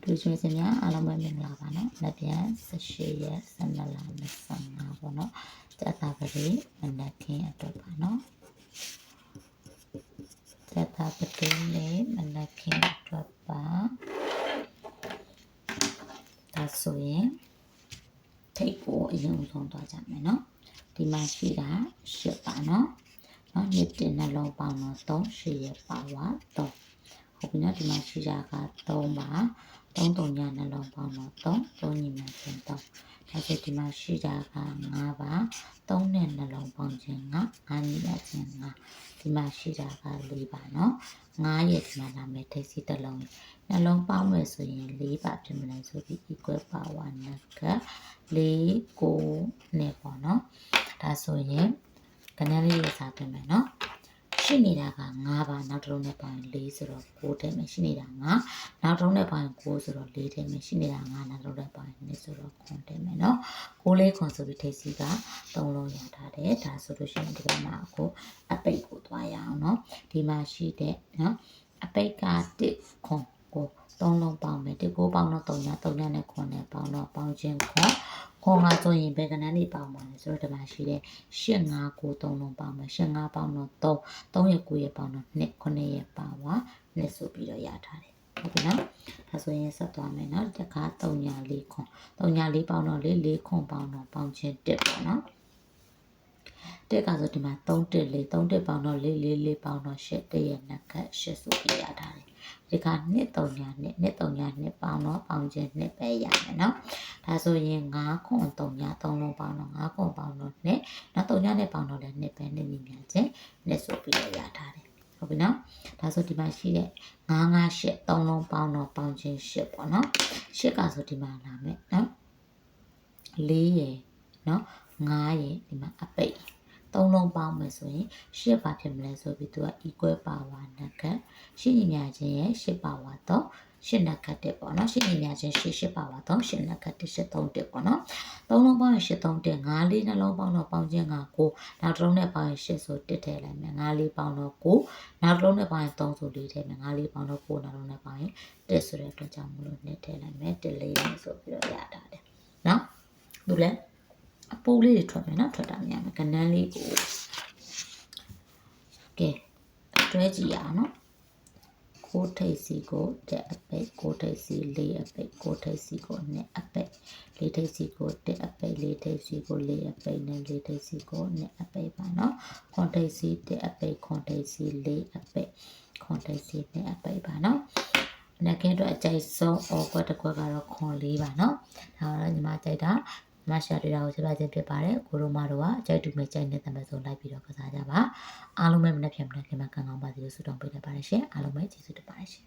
တူချင်းစင်များအားလုံးပဲမင်္ဂလာပါနော်။လက်ပြန်18ရက်12လ25ပေါ့နော်။ကျတာပတိမနက်ခင်းအတွက်ပါနော်။ကျတာပတိလေးမနက်ခင်းအတွက်ပါ။ဒါဆိုရင်ထိပ်ကိုအရင်ဆုံးသွားကြမယ်နော်။ဒီမှာရှိတာ8ပါနော်။နော်နေ့တင်နှလုံးပေါင်းတော့3 8ရက်ပါဝါ3ဟုတ်ပြီနော်ဒီမှာရှိတာက3ပါ3 3ညနှလုံးပေါင်းတော့3ညီမချင်း3ဒါဆိုဒီမှာရှိတာက5ပါ3နဲ့နှလုံးပေါင်းခြင်း5ညီမချင်း5ဒီမှာရှိတာက4ပါနော်5ရဲ့ဒီမှာနာမည်ထိပ်စီတစ်လုံးနှလုံးပေါင်းမယ်ဆိုရင်4ပါဖြစ်မလဲဆိုပြီး equal power နဲ့က4 9နဲ့ပေါ့နော်ဒါဆိုရင်ကဏ္ဍလေးရေးစားပြင်မယ်နော်ရှိနေတာက5ပါနောက်တစ်လုံးနဲ့ပေါင်း4ဆိုတော့9ထဲမှာရှိနေတာ5နောက်တစ်လုံးနဲ့ပေါင်း9ဆိုတော့4ထဲမှာရှိနေတာ5နောက်တစ်လုံးနဲ့ပေါင်း2ဆိုတော့9ထဲမှာเนาะ9လေးခွန်ဆိုပြီးထိပ်စီက3လုံးရထားတယ်ဒါဆိုလို့ရှိရင်ဒီကမှာအခုအပိတ်ကိုသွားရအောင်เนาะဒီမှာရှိတဲ့เนาะအပိတ်က1ခွန်ကို3လုံးပေါင်းမယ်1 9ပေါင်းတော့3ည3ညနဲ့ခွန်နဲ့ပေါင်းတော့ပေါင်းခြင်းခွန်ကဆိုရင်ဘယ်ကဏ္ဍလေးပေါင်းပါလဲဆိုတော့ဒီမှာရှိတဲ့8 5 9 3လုံးပေါင်းမယ်8 5ပေါင်းတော့3ရက်9ရက်ပေါင်းတော့2 9ရက်ပါဝါ2ဆိုပြီးတော့ရထားတယ်ဟုတ်ပြီနော်ဒါဆိုရင်ဆက်သွားမယ်နော်တခါ3ည4ခွန်3ည4ပေါင်းတော့4ခွန်ပေါင်းတော့ပေါင်းခြင်း1ပေါ့နော်1ကဆိုဒီမှာ3 1 4 3 1ပေါင်းတော့4 4 4ပေါင်းတော့8 1ရက်2ခက်8ဆိုပြီးရထားတယ်ဒီက2 3ည2 3ည2ပေါင်းတော့ပေါင်းခြင်း2ပဲရမယ်နော်ဒါဆိုရင်5ခွန်3ည3လုံးပေါင်းတော့5ခွန်ပေါင်းတော့2နောက်3ညနဲ့ပေါင်းတော့လည်း2ပဲ2ညီမြခြင်း2ဆိုပြီးတော့ရထားတယ်ဟုတ်ပြီနော်ဒါဆိုဒီမှာရှိတဲ့9 5 8 3လုံးပေါင်းတော့ပေါင်းခြင်း8ပေါ့နော်8ကဆိုဒီမှာလာမယ်နော်4ရယ်နော်5ရယ်ဒီမှာအပိတ်3လုံးပေါင်းမယ်ဆိုရင်8ပါဖြစ်မလဲဆိုပြီးသူက equal power နဲ့ကရှင်းညီမြခြင်းရဲ့8 power တော့8နဲ့ကတ်1ပေါ့နော်ရှင်းညီမြခြင်း8 power တော့8နဲ့ကတ်1 8 3 1ပေါ့နော်3လုံးပေါင်းရင်8 3 1 5 4နှလုံးပေါင်းတော့ပေါင်းခြင်းက9နောက်တစ်လုံးနဲ့ပေါင်းရင်8ဆို1ထည့်လိုက်မယ်5 4ပေါင်းတော့9နောက်တစ်လုံးနဲ့ပေါင်းရင်3ဆို4ထည့်မယ်5 4ပေါင်းတော့9နောက်တစ်လုံးနဲ့ပေါင်းရင်1ဆိုတဲ့အတွက်ကြောင့်မလို့2ထည့်လိုက်မယ်1 4ဆိုပြီးတော့ရတာတယ်နော်သူလည်းအပိုးလေးတွေထွက်မယ်နော်ထွက်တာများမယ်ကဏ္ဍလေးကိုကဲတွဲကြည့်ရအောင်နော်ကိုထိပ်စီကို1အပိတ်ကိုထိပ်စီ4အပိတ်ကိုထိပ်စီကို2အပိတ်4ထိပ်စီကို1အပိတ်4ထိပ်စီကို4အပိတ်နဲ့4ထိပ်စီကို2အပိတ်ပါနော်ခွန်ထိပ်စီ1အပိတ်ခွန်ထိပ်စီ4အပိတ်ခွန်ထိပ်စီ2အပိတ်ပါနော်နက်ကင်းတော့အကြိုက်ဆုံးအော်ကွက်တစ်ခွက်ကတော့ခွန်4ပါနော်ဒါတော့ညီမကြိုက်တာမရှာတွေ့တာကိုဆက်ပြခြင်းဖြစ်ပါတယ်ကိုရိုမာတို့ကအကြိုက်တူမဲ့ကြိုက်နေတဲ့တမန်ဆုံးလိုက်ပြီးတော့ကစားကြပါအားလုံးပဲမနေ့ပြန်မနေ့ကမှကံကောင်းပါစေလို့ဆုတောင်းပေးလိုက်ပါတယ်ရှင်အားလုံးပဲကျေးဇူးတင်ပါတယ်ရှင်